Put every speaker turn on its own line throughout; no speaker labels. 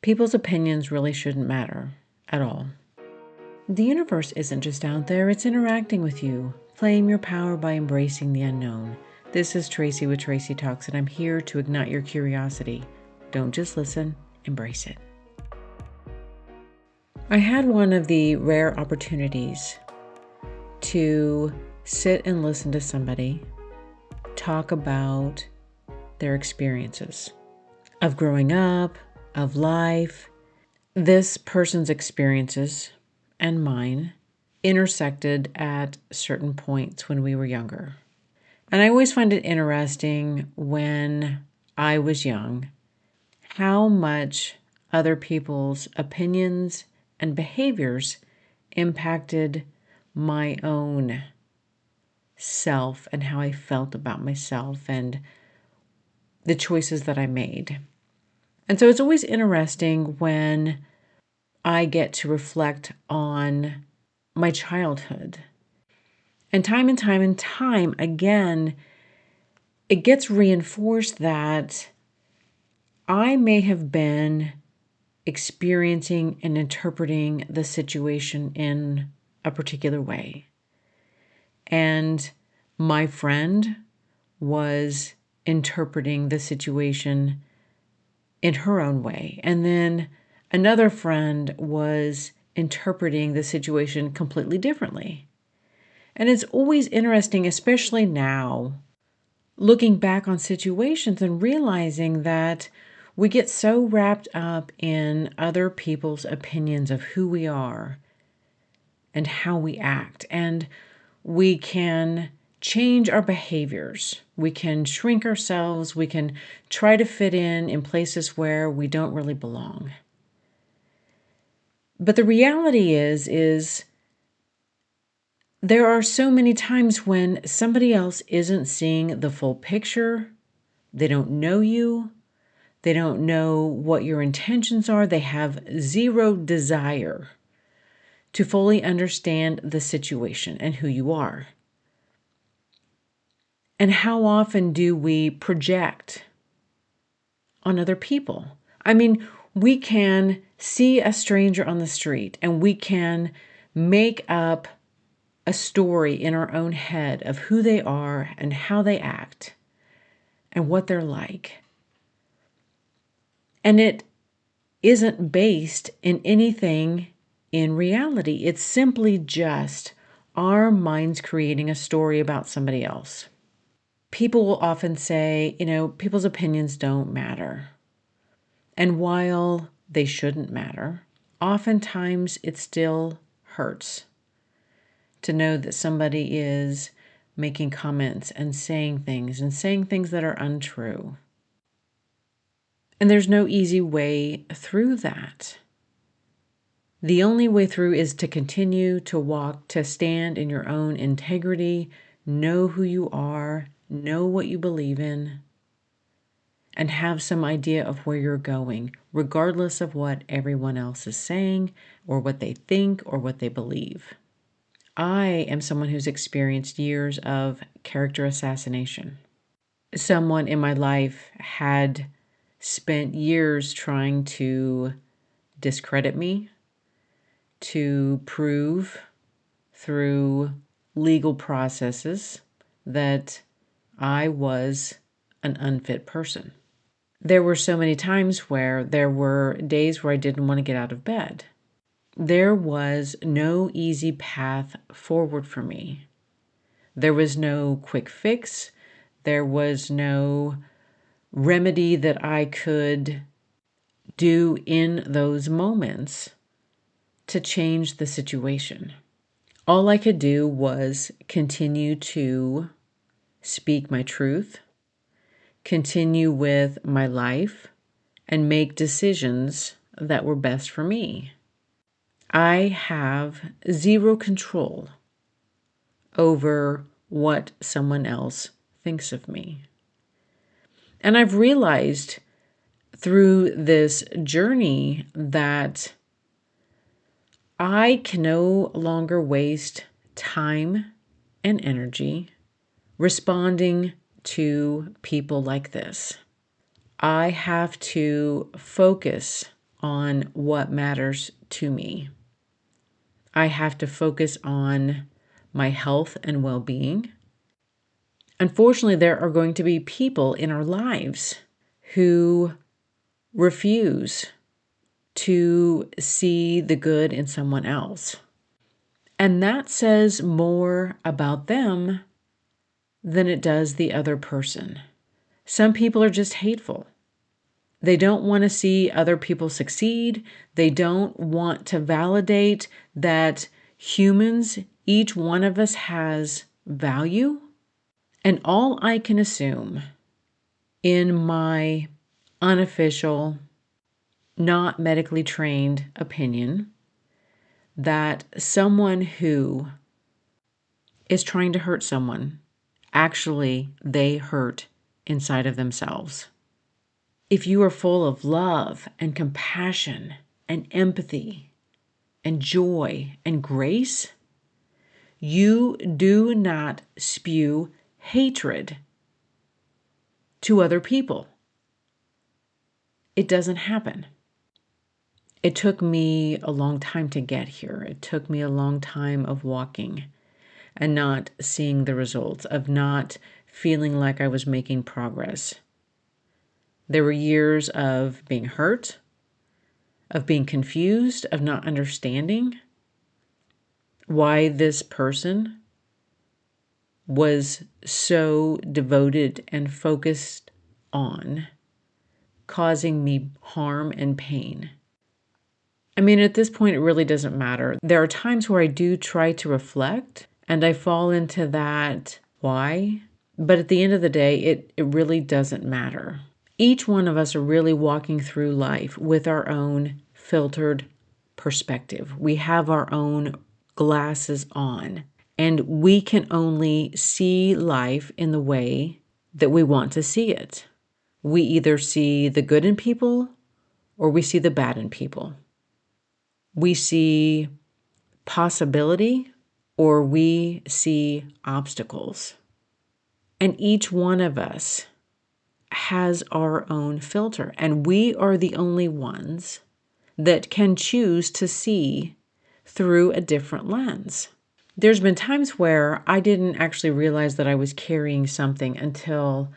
People's opinions really shouldn't matter at all. The universe isn't just out there, it's interacting with you. Claim your power by embracing the unknown. This is Tracy with Tracy Talks, and I'm here to ignite your curiosity. Don't just listen, embrace it. I had one of the rare opportunities to sit and listen to somebody talk about their experiences of growing up, of life. This person's experiences and mine intersected at certain points when we were younger. And I always find it interesting when I was young how much other people's opinions and behaviors impacted my own self and how I felt about myself and the choices that I made. And so it's always interesting when I get to reflect on my childhood. And time again, it gets reinforced that I may have been experiencing and interpreting the situation in a particular way. And my friend was interpreting the situation in her own way. And then another friend was interpreting the situation completely differently. And it's always interesting, especially now, looking back on situations and realizing that we get so wrapped up in other people's opinions of who we are and how we act. And we can change our behaviors. We can shrink ourselves. We can try to fit in places where we don't really belong. But the reality is there are so many times when somebody else isn't seeing the full picture. They don't know you. They don't know what your intentions are. They have zero desire to fully understand the situation and who you are. And how often do we project on other people? I mean, we can see a stranger on the street and we can make up a story in our own head of who they are and how they act and what they're like. And it isn't based in anything in reality. It's simply just our minds creating a story about somebody else. People will often say, people's opinions don't matter. And while they shouldn't matter, oftentimes it still hurts to know that somebody is making comments and saying things that are untrue. And there's no easy way through that. The only way through is to continue to walk, to stand in your own integrity, know who you are, know what you believe in, and have some idea of where you're going, regardless of what everyone else is saying or what they think or what they believe. I am someone who's experienced years of character assassination. Someone in my life had spent years trying to discredit me, to prove through legal processes that I was an unfit person. There were so many times where there were days where I didn't want to get out of bed. There was no easy path forward for me. There was no quick fix. There was no remedy that I could do in those moments to change the situation. All I could do was continue to speak my truth, continue with my life, and make decisions that were best for me. I have zero control over what someone else thinks of me. And I've realized through this journey that I can no longer waste time and energy responding to people like this. I have to focus on what matters to me. I have to focus on my health and well-being. Unfortunately, there are going to be people in our lives who refuse to see the good in someone else. And that says more about them than it does the other person. Some people are just hateful. They don't want to see other people succeed. They don't want to validate that humans, each one of us has value. And all I can assume in my unofficial, not medically trained opinion, that someone who is trying to hurt someone, actually, they hurt inside of themselves. If you are full of love and compassion and empathy and joy and grace, you do not spew hatred to other people. It doesn't happen. It took me a long time to get here. It took me a long time of walking and not seeing the results, of not feeling like I was making progress. There were years of being hurt, of being confused, of not understanding why this person was so devoted and focused on causing me harm and pain. I mean, at this point, it really doesn't matter. There are times where I do try to reflect and I fall into that why, but at the end of the day, it really doesn't matter. Each one of us are really walking through life with our own filtered perspective. We have our own glasses on, and we can only see life in the way that we want to see it. We either see the good in people or we see the bad in people. We see possibility or we see obstacles. And each one of us has our own filter, and we are the only ones that can choose to see through a different lens. There's been times where I didn't actually realize that I was carrying something until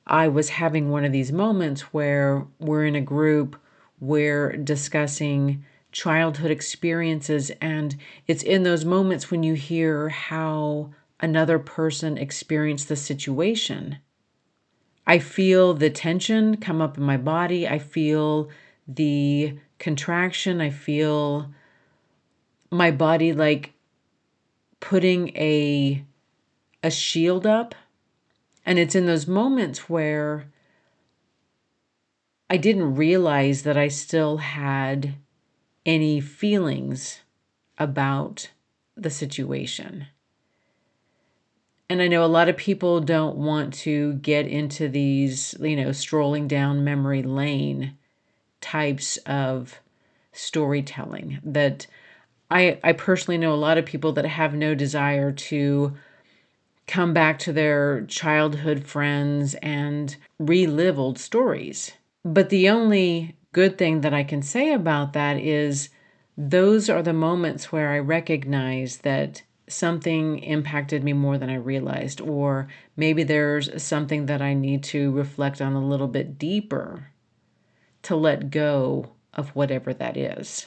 I was having one of these moments where we're in a group, we're discussing childhood experiences, and it's in those moments when you hear how another person experienced the situation. I feel the tension come up in my body. I feel the contraction. I feel my body like putting a shield up. And it's in those moments where I didn't realize that I still had any feelings about the situation. And I know a lot of people don't want to get into these, strolling down memory lane types of storytelling. That I personally know a lot of people that have no desire to come back to their childhood friends and relive old stories. But the only good thing that I can say about that is those are the moments where I recognize that something impacted me more than I realized, or maybe there's something that I need to reflect on a little bit deeper to let go of whatever that is.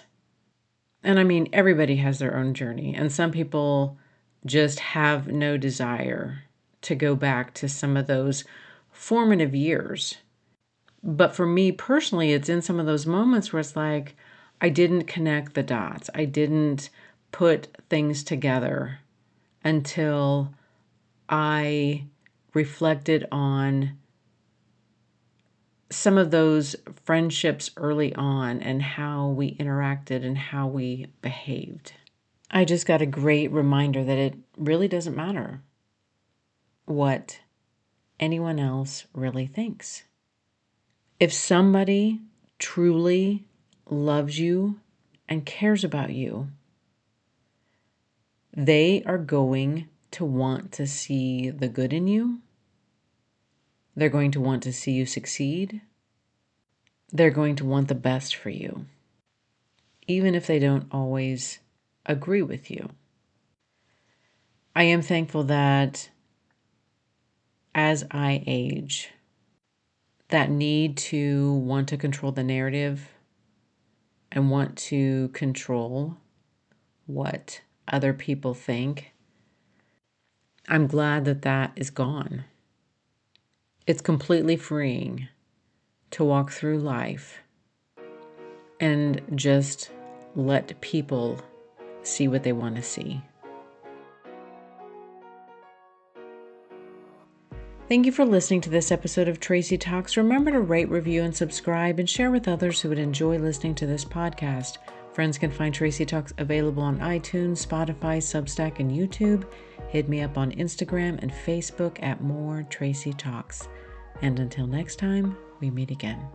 And I mean, everybody has their own journey, and some people just have no desire to go back to some of those formative years. But for me personally, it's in some of those moments where it's like, I didn't connect the dots. I didn't put things together until I reflected on some of those friendships early on and how we interacted and how we behaved. I just got a great reminder that it really doesn't matter what anyone else really thinks. If somebody truly loves you and cares about you, they are going to want to see the good in you. They're going to want to see you succeed. they're going to want the best for you, even if they don't always agree with you. I am thankful that as I age, that need to want to control the narrative and want to control what other people think, I'm glad that that is gone. It's completely freeing to walk through life and just let people see what they want to see. Thank you for listening to this episode of Tracy Talks. Remember to rate, review, and subscribe, and share with others who would enjoy listening to this podcast. Friends can find Tracy Talks available on iTunes, Spotify, Substack, and YouTube. Hit me up on Instagram and Facebook at More Tracy Talks. And until next time, we meet again.